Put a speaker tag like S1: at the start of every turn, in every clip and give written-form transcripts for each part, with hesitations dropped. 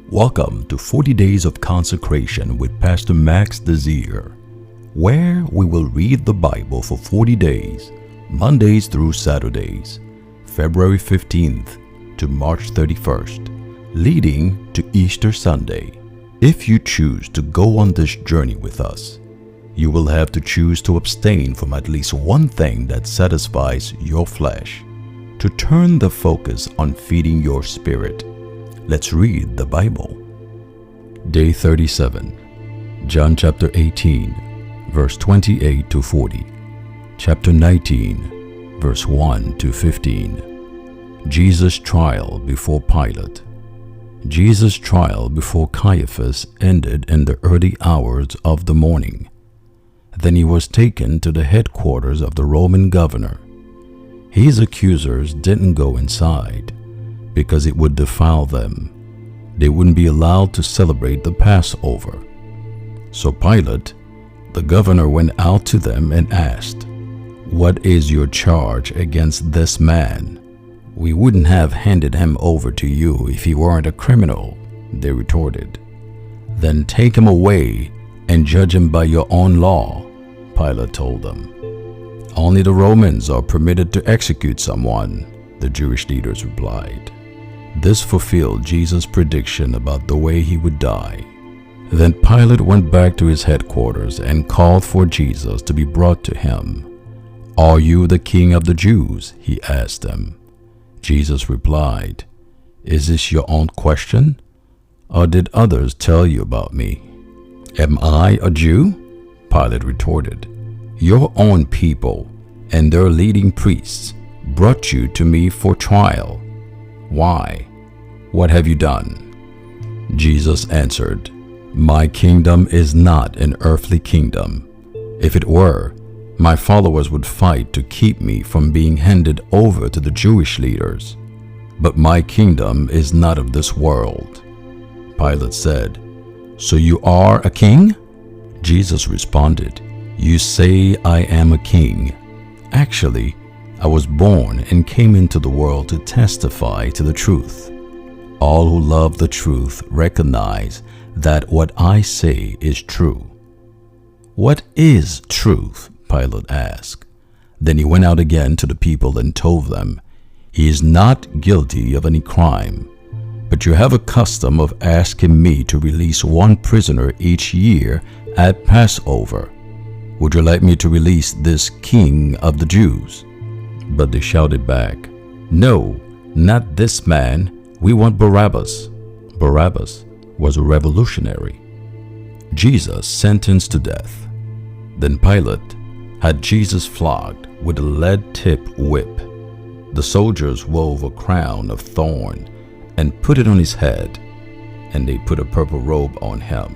S1: Welcome to 40 Days of Consecration with Pastor Max Désir, where we will read the Bible for 40 days, Mondays through Saturdays, February 15th to March 31st, leading to Easter Sunday. If you choose to go on this journey with us, you will have to choose to abstain from at least one thing that satisfies your flesh, to turn the focus on feeding your spirit. Let's read the Bible. Day 37, John chapter 18, verse 28 to 40, chapter 19, verse 1 to 15. Jesus' trial before Pilate. Jesus' trial before Caiaphas ended in the early hours of the morning. Then he was taken to the headquarters of the Roman governor. His accusers didn't go inside, because it would defile them. They wouldn't be allowed to celebrate the Passover. So Pilate, the governor, went out to them and asked, "What is your charge against this man?" "We wouldn't have handed him over to you if he weren't a criminal," they retorted. "Then take him away and judge him by your own law," Pilate told them. "Only the Romans are permitted to execute someone," the Jewish leaders replied. This fulfilled Jesus' prediction about the way he would die. Then Pilate went back to his headquarters and called for Jesus to be brought to him. "Are you the king of the Jews?" he asked them. Jesus replied, "Is this your own question? Or did others tell you about me?" "Am I a Jew?" Pilate retorted. "Your own people and their leading priests brought you to me for trial. Why? What have you done?" Jesus answered, "My kingdom is not an earthly kingdom. If it were, my followers would fight to keep me from being handed over to the Jewish leaders. But my kingdom is not of this world." Pilate said, "So you are a king?" Jesus responded, "You say I am a king. Actually, I was born and came into the world to testify to the truth. All who love the truth recognize that what I say is true." "What is truth?" Pilate asked. Then he went out again to the people and told them, "He is not guilty of any crime. But you have a custom of asking me to release one prisoner each year at Passover. Would you like me to release this king of the Jews?" But they shouted back, "No, not this man. We want Barabbas." Barabbas was a revolutionary. Jesus sentenced to death. Then Pilate had Jesus flogged with a lead-tipped whip. The soldiers wove a crown of thorn and put it on his head, and they put a purple robe on him.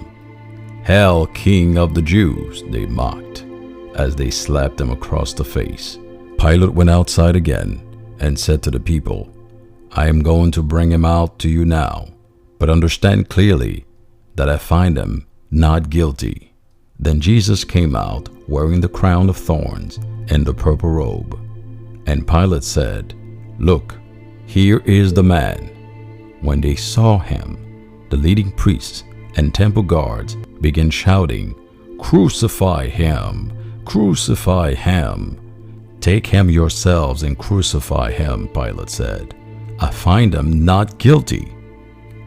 S1: "Hail, King of the Jews," they mocked, as they slapped him across the face. Pilate went outside again and said to the people, "I am going to bring him out to you now, but understand clearly that I find him not guilty." Then Jesus came out wearing the crown of thorns and the purple robe. And Pilate said, "Look, here is the man." When they saw him, the leading priests and temple guards began shouting, "Crucify him! Crucify him!" "Take him yourselves and crucify him," Pilate said. "I find him not guilty."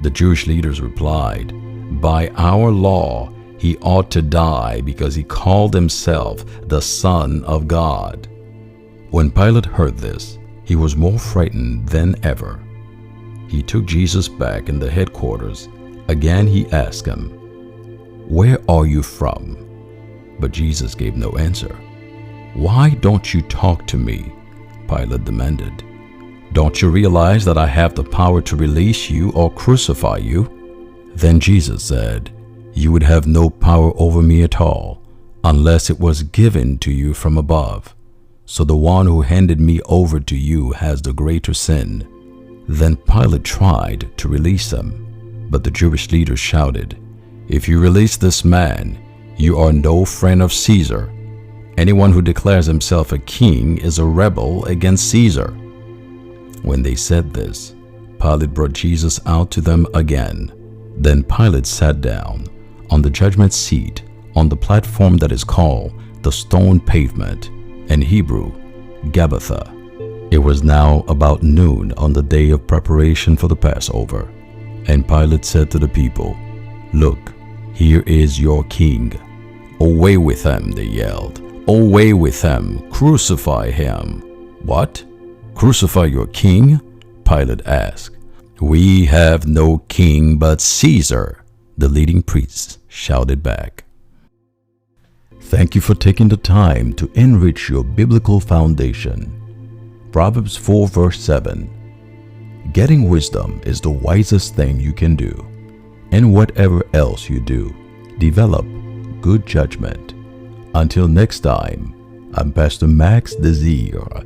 S1: The Jewish leaders replied, "By our law, he ought to die because he called himself the Son of God." When Pilate heard this, he was more frightened than ever. He took Jesus back in the headquarters. Again he asked him, "Where are you from?" But Jesus gave no answer. "Why don't you talk to me?" Pilate demanded. "Don't you realize that I have the power to release you or crucify you?" Then Jesus said, "You would have no power over me at all, unless it was given to you from above. So the one who handed me over to you has the greater sin." Then Pilate tried to release him, but the Jewish leaders shouted, "If you release this man, you are no friend of Caesar. Anyone who declares himself a king is a rebel against Caesar." When they said this, Pilate brought Jesus out to them again. Then Pilate sat down on the judgment seat on the platform that is called the stone pavement, in Hebrew, Gabbatha. It was now about noon on the day of preparation for the Passover. And Pilate said to the people, "Look, here is your king." "Away with him," they yelled. "Away with him! Crucify him!" "What? Crucify your king?" Pilate asked. "We have no king but Caesar," the leading priests shouted back. Thank you for taking the time to enrich your biblical foundation. Proverbs 4 verse 7. Getting wisdom is the wisest thing you can do. And whatever else you do, develop good judgment. Until next time, I'm Pastor Max Désir.